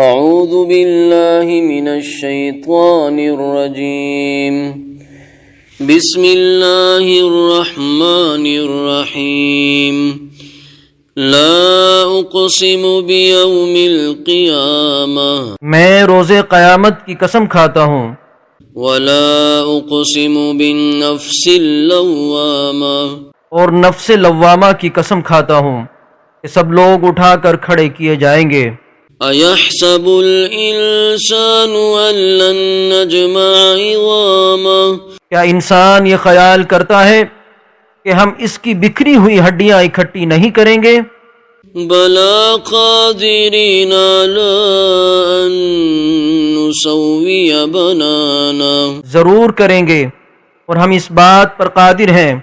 اعوذ باللہ من الشیطان الرجیم بسم اللہ الرحمن الرحیم لا اقسم بیوم القیامہ میں روز قیامت کی قسم کھاتا ہوں، ولا اقسم بالنفس اللوامہ اور نفس لوامہ کی قسم کھاتا ہوں کہ سب لوگ اٹھا کر کھڑے کیے جائیں گے۔ ایحسب الانسان ان لن نجمع عظامہ کیا انسان یہ خیال کرتا ہے کہ ہم اس کی بکھری ہوئی ہڈیاں اکٹھی نہیں کریں گے؟ بلا قادرین علی ان نسوی بنانا ضرور کریں گے، اور ہم اس بات پر قادر ہیں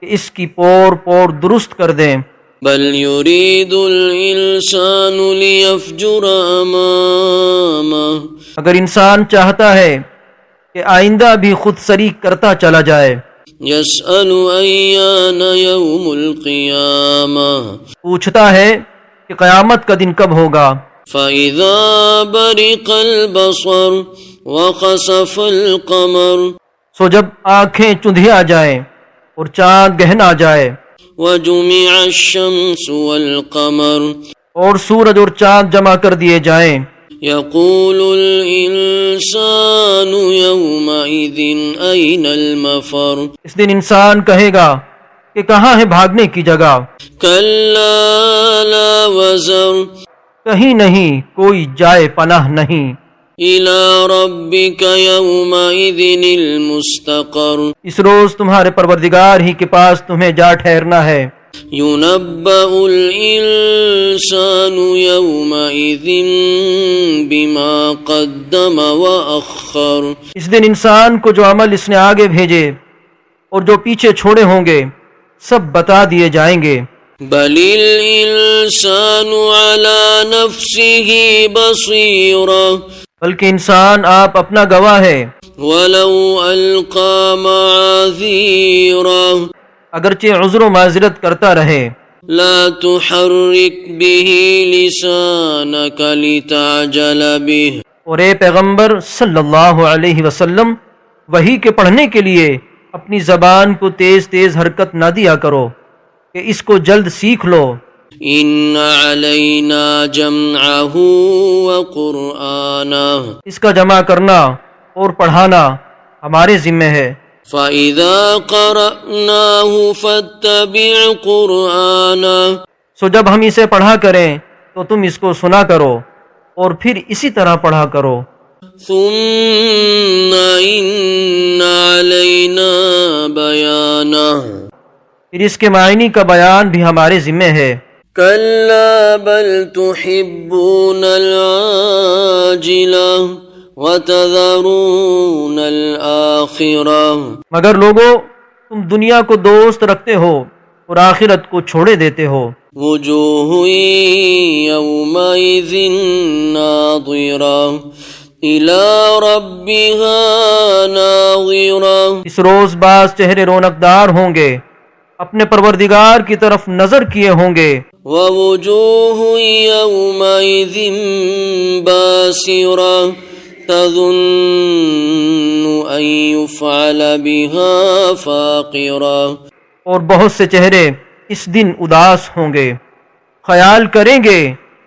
کہ اس کی پور پور درست کر دیں۔ بل یرید الانسان لیفجر امامہ اگر انسان چاہتا ہے کہ آئندہ بھی خود سری کرتا چلا جائے۔ یسأل ایان یوم القیامہ پوچھتا ہے کہ قیامت کا دن کب ہوگا۔ فَإِذَا بَرِقَ الْبَصَرُ وَخَسَفَ الْقَمَرُ سو جب آنکھیں چندھیا جائیں اور چاند گہنا جائے، وَجُمِعَ الشَّمْسُ وَالْقَمَرُ اور سورج اور چاند جمع کر دیے جائیں، يَقُولُ الْإِنسَانُ يَوْمَئِذٍ أَيْنَ الْمَفَرُ اس دن انسان کہے گا کہ کہاں ہے بھاگنے کی جگہ۔ كَلَّا لَا وَزَرُ کہیں نہیں، کوئی جائے پناہ نہیں۔ إِلَى رَبِّكَ يَوْمَئِذٍ الْمُسْتَقَرُ اس روز تمہارے پروردگار ہی کے پاس تمہیں جا ٹھہرنا ہے۔ يُنَبَّأُ الْإِنسَانُ يَوْمَئِذٍ بِمَا قَدَّمَ وَأَخَّرَ اس دن انسان کو جو عمل اس نے آگے بھیجے اور جو پیچھے چھوڑے ہوں گے سب بتا دیے جائیں گے۔ بَلِ الْإِنسَانُ عَلَى نَفْسِهِ بَصِيرًا بلکہ انسان آپ اپنا گواہ ہے، وَلَوْ أَلْقَى مَعَاذِيرًا اگرچہ عذر و معذرت کرتا رہے۔ لَا تُحَرِّكْ بِهِ لِسَانَكَ لِتَعْجَلَ بِهِ اور اے پیغمبر صلی اللہ علیہ وسلم، وحی کے پڑھنے کے لیے اپنی زبان کو تیز تیز حرکت نہ دیا کرو کہ اس کو جلد سیکھ لو۔ إِنَّ عَلَيْنَا جَمْعَهُ وَقُرْآنَهُ اس کا جمع کرنا اور پڑھانا ہمارے ذمہ ہے۔ فَإِذَا قَرَأْنَاهُ فَاتَّبِعْ قُرْآنَهُ سو جب ہم اسے پڑھا کریں تو تم اس کو سنا کرو اور پھر اسی طرح پڑھا کرو۔ ثُمَّ إِنَّ عَلَيْنَا بَيَانَهُ پھر اس کے معنی کا بیان بھی ہمارے ذمہ ہے۔ كَلَّا بَلْ تُحِبُّونَ الْعَاجِلَةَ وَتَذَرُونَ الْآخِرَةَ مگر لوگو، تم دنیا کو دوست رکھتے ہو اور آخرت کو چھوڑے دیتے ہو۔ وُجُوهٌ يَوْمَئِذٍ نَاظِرَةٌ إِلَى رَبِّهَا نَاظِرَةٌ اس روز بعض چہرے رونقدار ہوں گے، اپنے پروردگار کی طرف نظر کیے ہوں گے۔ وَوُجُوهٌ يَوْمَئِذٍ بَاسِرَةٌ تَظُنُّ أَن يُفْعَلَ بِهَا فَاقِرَةٌ اور بہت سے چہرے اس دن اداس ہوں گے، خیال کریں گے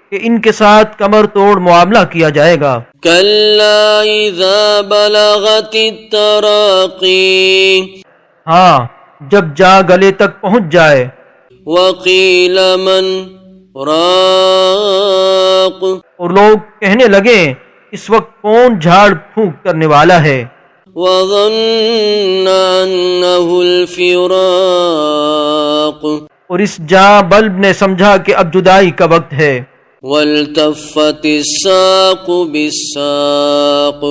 کہ ان کے ساتھ کمر توڑ معاملہ کیا جائے گا۔ كَلَّا إِذَا بَلَغَتِ التَّرَاقِي ہاں، جب جا گلے تک پہنچ جائے۔ وَقِيلَ مَنْ رَاقٍ اور لوگ کہنے لگے اس وقت کون جھاڑ پھونک کرنے والا ہے۔ وَظَنَّ أَنَّهُ الْفِرَاقُ اور اس جاں بلب نے سمجھا کہ اب جدائی کا وقت ہے۔ وَالْتَفَّتِ السَّاقُ بِالسَّاقِ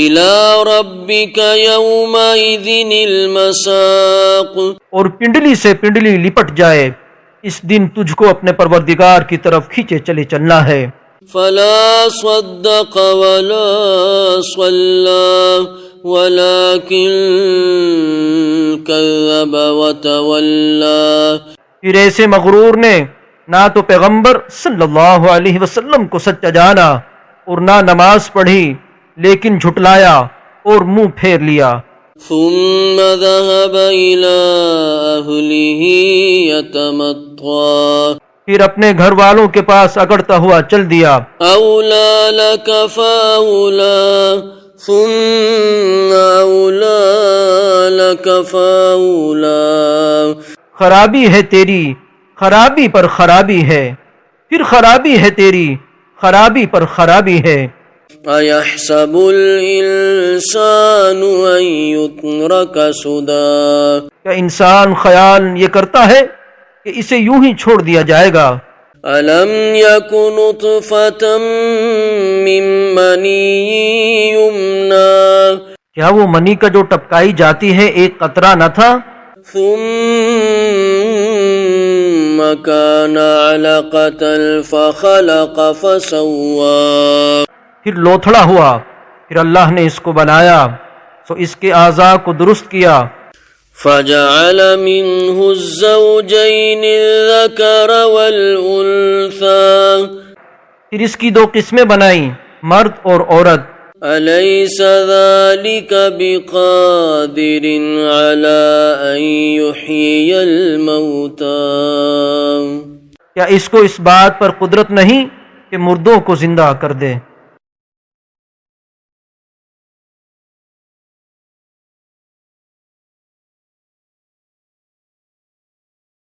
إِلَى رَبِّكَ يَوْمَئِذٍ الْمَسَاقُ اور پنڈلی سے پنڈلی لپٹ جائے، اس دن تجھ کو اپنے پروردگار کی طرف کھینچے چلے چلنا ہے۔ فَلَا صَدَّقَ وَلَا صَلَّى وَلَكِنْ كَذَّبَ وَتَوَلَّى پھر ایسے مغرور نے نہ تو پیغمبر صلی اللہ علیہ وسلم کو سچا جانا اور نہ نماز پڑھی لیکن جھٹلایا اور منہ پھیر لیا۔ ثم ذهب إلى أهله يتمطى پھر اپنے گھر والوں کے پاس اگڑتا ہوا چل دیا۔ أولى لك فأولى ثم أولى لك فأولى خرابی ہے تیری، خرابی پر خرابی ہے، پھر خرابی ہے تیری، خرابی پر خرابی ہے۔ أيحسب الإنسان أن يترك سدى کیا انسان خیال یہ کرتا ہے کہ اسے یوں ہی چھوڑ دیا جائے گا؟ ألم يك نطفة من مني يمنى کیا وہ منی کا جو ٹپکائی جاتی ہے ایک قطرہ نہ تھا؟ ثم كان علقة فخلق فسوى پھر لوتھڑا ہوا، پھر اللہ نے اس کو بنایا سو اس کے اعضاء کو درست کیا، فجعل منه الزوجين الذكر والأنثى پھر اس کی دو قسمیں بنائیں، مرد اور عورت۔ أليس ذلك بقادر على أن يحيي الموتى کیا اس کو اس بات پر قدرت نہیں کہ مردوں کو زندہ کر دے؟